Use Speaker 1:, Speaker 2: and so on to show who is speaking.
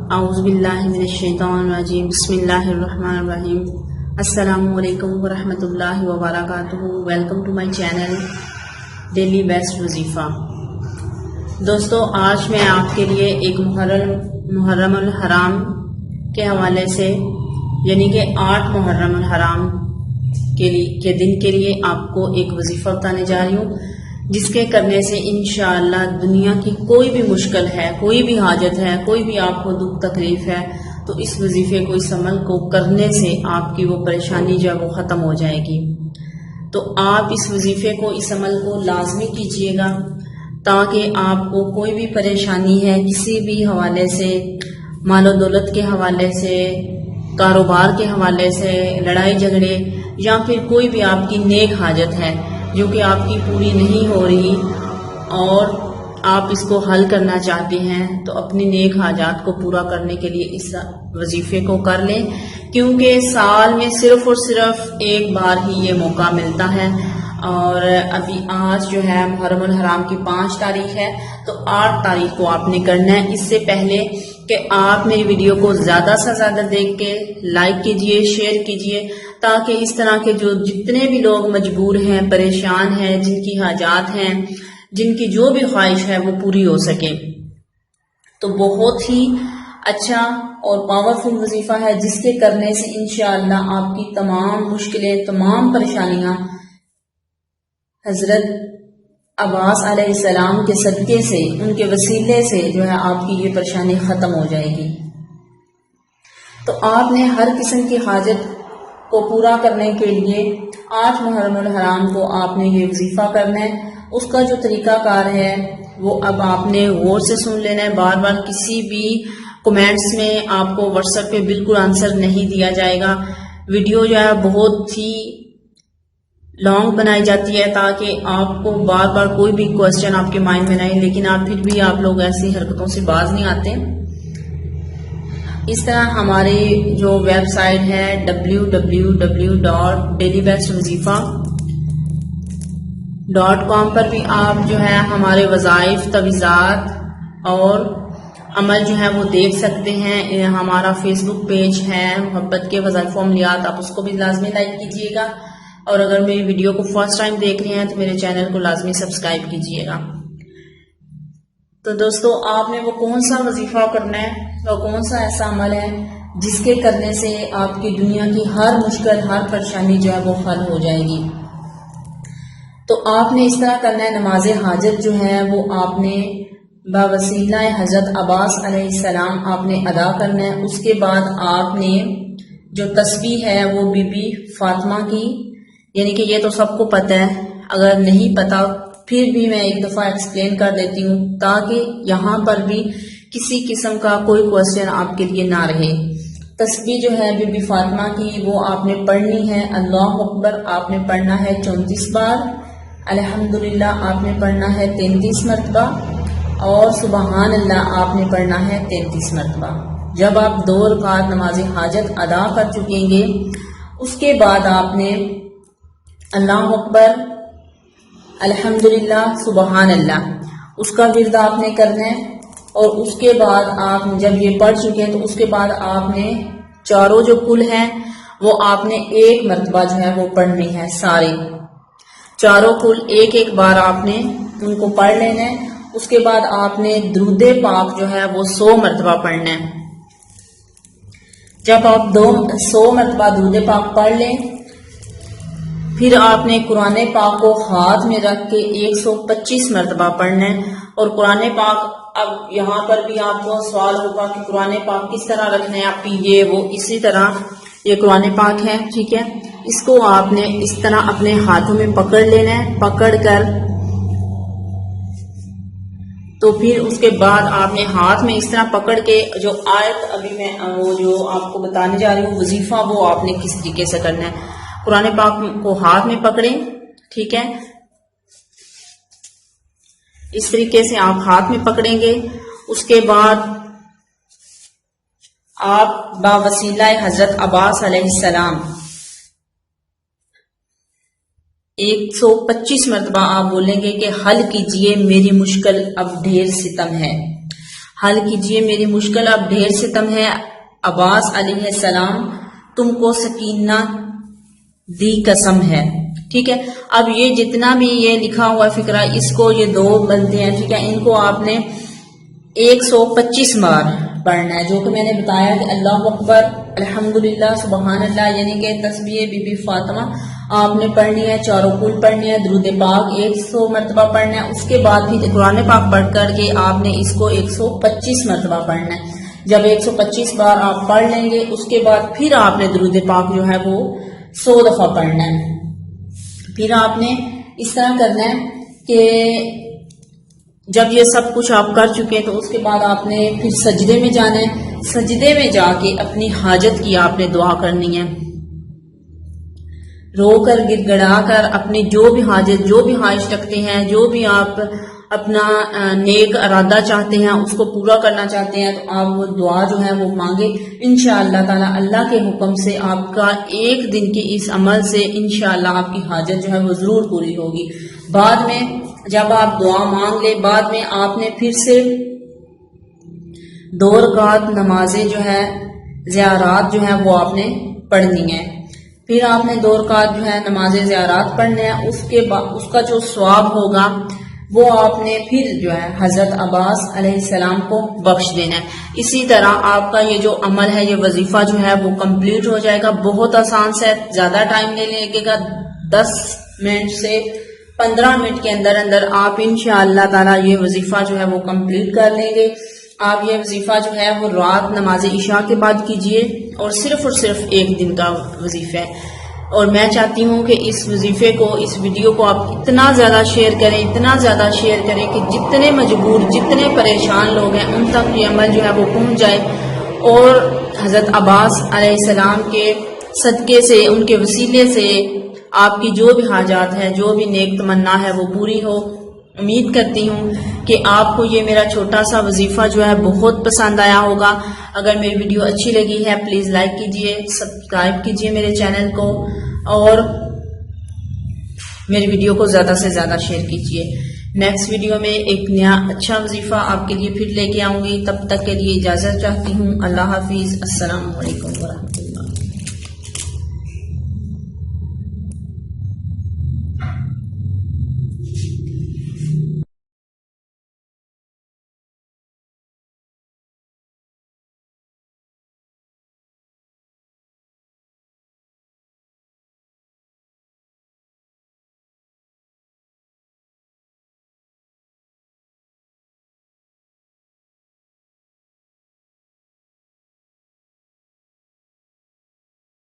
Speaker 1: اعوذ باللہ من الشیطان الرجیم بسم اللہ الرحمن الرحیم السلام علیکم ورحمۃ اللہ وبرکاتہ۔ Welcome to my channel daily best وظیفہ۔ دوستو، آج میں آپ کے لیے ایک محرم الحرام کے حوالے سے یعنی کہ 8 محرم الحرام کے دن کے لیے آپ کو ایک وظیفہ بتانے جا رہی ہوں، جس کے کرنے سے انشاءاللہ دنیا کی کوئی بھی مشکل ہے، کوئی بھی حاجت ہے، کوئی بھی آپ کو دکھ تکلیف ہے، تو اس وظیفے کو، اس عمل کو کرنے سے آپ کی وہ پریشانی جو ہے وہ ختم ہو جائے گی۔ تو آپ اس وظیفے کو، اس عمل کو لازمی کیجئے گا، تاکہ آپ کو کوئی بھی پریشانی ہے کسی بھی حوالے سے، مال و دولت کے حوالے سے، کاروبار کے حوالے سے، لڑائی جھگڑے یا پھر کوئی بھی آپ کی نیک حاجت ہے جو کہ آپ کی پوری نہیں ہو رہی اور آپ اس کو حل کرنا چاہتے ہیں، تو اپنی نیک حاجات کو پورا کرنے کے لیے اس وظیفے کو کر لیں، کیونکہ سال میں صرف اور صرف ایک بار ہی یہ موقع ملتا ہے۔ اور ابھی آج جو ہے محرم الحرام کی 5 تاریخ ہے، تو 8 تاریخ کو آپ نے کرنا ہے۔ اس سے پہلے کہ آپ میری ویڈیو کو زیادہ سے زیادہ دیکھ کے لائک کیجئے، شیئر کیجئے، تاکہ اس طرح کے جتنے بھی لوگ مجبور ہیں، پریشان ہیں، جن کی حاجات ہیں، جن کی جو بھی خواہش ہے وہ پوری ہو سکے۔ تو بہت ہی اچھا اور پاورفل وظیفہ ہے، جس کے کرنے سے انشاءاللہ آپ کی تمام مشکلیں، تمام پریشانیاں حضرت عباس علیہ السلام کے صدقے سے، ان کے وسیلے سے جو ہے آپ کی یہ پریشانی ختم ہو جائے گی۔ تو آپ نے ہر قسم کی حاجت کو پورا کرنے کے لیے 8 محرم الحرام کو آپ نے یہ وظیفہ کرنا ہے۔ اس کا جو طریقہ کار ہے وہ اب آپ نے غور سے سن لینا ہے۔ بار بار کسی بھی کومنٹس میں آپ کو واٹس ایپ پہ بالکل آنسر نہیں دیا جائے گا۔ ویڈیو جو ہے بہت ہی لانگ بنائی جاتی ہے، تاکہ آپ کو بار بار کوئی بھی کوشچن آپ کے مائنڈ میں نہ آئے، لیکن آپ پھر بھی آپ لوگ ایسی حرکتوں سے باز نہیں آتے۔ اس طرح ہماری جو ویب سائٹ ہے www.dailybestwazifa.com پر بھی آپ جو ہے ہمارے وظائف، تویزات اور عمل جو ہے وہ دیکھ سکتے ہیں۔ ہمارا فیس بک پیج ہے محبت کے وظائف و عملیات، آپ اس کو بھی لازمی لائک کیجئے گا، اور اگر میری ویڈیو کو فرسٹ ٹائم دیکھ رہے ہیں تو میرے چینل کو لازمی سبسکرائب کیجئے گا۔ تو دوستو، آپ نے وہ کون سا وظیفہ کرنا ہے، وہ کون سا ایسا عمل ہے جس کے کرنے سے آپ کی دنیا کی ہر مشکل، ہر پریشانی جو ہے وہ حل ہو جائے گی۔ تو آپ نے اس طرح کرنا ہے، نماز حاجت جو ہے وہ آپ نے بوسیلہ حضرت عباس علیہ السلام آپ نے ادا کرنا ہے۔ اس کے بعد آپ نے جو تسبیح ہے وہ بی بی فاطمہ کی، یعنی کہ یہ تو سب کو پتہ ہے، اگر نہیں پتا پھر بھی میں ایک دفعہ ایکسپلین کر دیتی ہوں، تاکہ یہاں پر بھی کسی قسم کا کوئی کوشچن آپ کے لیے نہ رہے۔ تسبیح جو ہے بی بی فاطمہ کی وہ آپ نے پڑھنی ہے۔ اللہ اکبر آپ نے پڑھنا ہے 34 بار، الحمدللہ آپ نے پڑھنا ہے 33 مرتبہ، اور سبحان اللہ آپ نے پڑھنا ہے 33 مرتبہ۔ جب آپ 2 رکعت نماز حاجت ادا کر چکیں گے، اس کے بعد آپ نے اللہ اکبر، الحمدللہ، سبحان اللہ، اس کا ورد آپ نے کرنا ہے۔ اور اس کے بعد آپ جب یہ پڑھ چکے ہیں تو اس کے بعد آپ نے چاروں جو کل ہیں وہ آپ نے 1 مرتبہ جو ہے وہ پڑھنی ہے، سارے چاروں کل ایک بار آپ نے ان کو پڑھ لینا ہے۔ اس کے بعد آپ نے درود پاک جو ہے وہ 100 مرتبہ پڑھنا ہے۔ جب آپ 100 مرتبہ درود پاک پڑھ لیں، پھر آپ نے قرآن پاک کو ہاتھ میں رکھ کے 125 مرتبہ پڑھنا ہے۔ اور قرآن پاک، اب یہاں پر بھی آپ کو سوال ہوگا کہ قرآن پاک کس طرح رکھنا ہے، آپ کی یہ وہ، اسی طرح یہ قرآن پاک ہے، ٹھیک ہے، اس کو آپ نے اس طرح اپنے ہاتھوں میں پکڑ لینا ہے، پکڑ کر تو پھر اس کے بعد آپ نے ہاتھ میں اس طرح پکڑ کے جو آیت ابھی میں وہ جو آپ کو بتانے جا رہی ہوں وظیفہ، وہ آپ نے کس طریقے سے کرنا ہے۔ قرآن پاک کو ہاتھ میں پکڑیں، ٹھیک ہے، اس طریقے سے آپ ہاتھ میں پکڑیں گے۔ اس کے بعد آپ باوسیلہ حضرت عباس علیہ السلام 125 مرتبہ آپ بولیں گے کہ حل کیجئے میری مشکل، اب ڈھیر ستم ہے، حل کیجئے میری مشکل اب ڈھیر ستم ہے، عباس علیہ السلام تم کو سکینہ دی قسم ہے. ٹھیک ہے، اب یہ جتنا بھی یہ لکھا ہوا فقرہ، اس کو یہ دو بنتے ہیں، ٹھیک ہے، ان کو آپ نے 125 بار پڑھنا ہے، جو کہ میں نے بتایا کہ اللہ اکبر، الحمدللہ، سبحان اللہ، یعنی کہ تسبیح بی بی فاطمہ آپ نے پڑھنی ہے، چاروں کل پڑھنی ہے، درود پاک 100 مرتبہ پڑھنا ہے، اس کے بعد پھر قرآن پاک پڑھ کر کے آپ نے اس کو 125 مرتبہ پڑھنا ہے. جب 125 بار آپ پڑھ لیں گے، اس کے بعد پھر آپ نے درود پاک جو ہے وہ 100 دفعہ پڑھنا ہے. پھر آپ نے اس طرح کرنا ہے کہ جب یہ سب کچھ آپ کر چکے تو اس کے بعد آپ نے پھر سجدے میں جانا ہے. سجدے میں جا کے اپنی حاجت کی آپ نے دعا کرنی ہے، رو کر گڑ گڑا کر اپنی جو بھی حاجت، جو بھی خواہش رکھتے ہیں، جو بھی آپ اپنا نیک ارادہ چاہتے ہیں، اس کو پورا کرنا چاہتے ہیں، تو آپ وہ دعا جو ہے وہ مانگے. انشاءاللہ تعالی اللہ کے حکم سے آپ کا ایک دن کے اس عمل سے انشاءاللہ آپ کی حاجت جو ہے وہ ضرور پوری ہوگی. بعد میں جب آپ دعا مانگ لیں، بعد میں آپ نے پھر سے 2 رکعت نمازیں جو ہے زیارات جو ہے وہ آپ نے پڑھنی ہے. پھر آپ نے 2 رکعت جو ہے نماز زیارات پڑھنے ہیں، اس کے بعد اس کا جو ثواب ہوگا وہ آپ نے پھر جو ہے حضرت عباس علیہ السلام کو بخش دینا ہے. اسی طرح آپ کا یہ جو عمل ہے، یہ وظیفہ جو ہے وہ کمپلیٹ ہو جائے گا. بہت آسان سے، زیادہ ٹائم نہیں لگے گا، 10 منٹ سے 15 منٹ کے اندر اندر آپ انشاءاللہ تعالی یہ وظیفہ جو ہے وہ کمپلیٹ کر لیں گے. آپ یہ وظیفہ جو ہے وہ رات نماز عشاء کے بعد کیجئے، اور صرف ایک دن کا وظیفہ ہے. اور میں چاہتی ہوں کہ اس وظیفے کو، اس ویڈیو کو آپ اتنا زیادہ شیئر کریں، اتنا زیادہ شیئر کریں کہ جتنے مجبور، جتنے پریشان لوگ ہیں ان تک یہ عمل جو ہے وہ پہنچ جائے، اور حضرت عباس علیہ السلام کے صدقے سے، ان کے وسیلے سے آپ کی جو بھی حاجات ہے، جو بھی نیک تمنا ہے وہ پوری ہو. امید کرتی ہوں کہ آپ کو یہ میرا چھوٹا سا وظیفہ جو ہے بہت پسند آیا ہوگا. اگر میری ویڈیو اچھی لگی ہے پلیز لائک کیجئے، سبسکرائب کیجئے میرے چینل کو، اور میری ویڈیو کو زیادہ سے زیادہ شیئر کیجئے. نیکسٹ ویڈیو میں ایک نیا اچھا وظیفہ آپ کے لیے پھر لے کے آؤں گی. تب تک کے لیے اجازت چاہتی ہوں. اللہ حافظ. السلام علیکم ورحمۃ اللہ.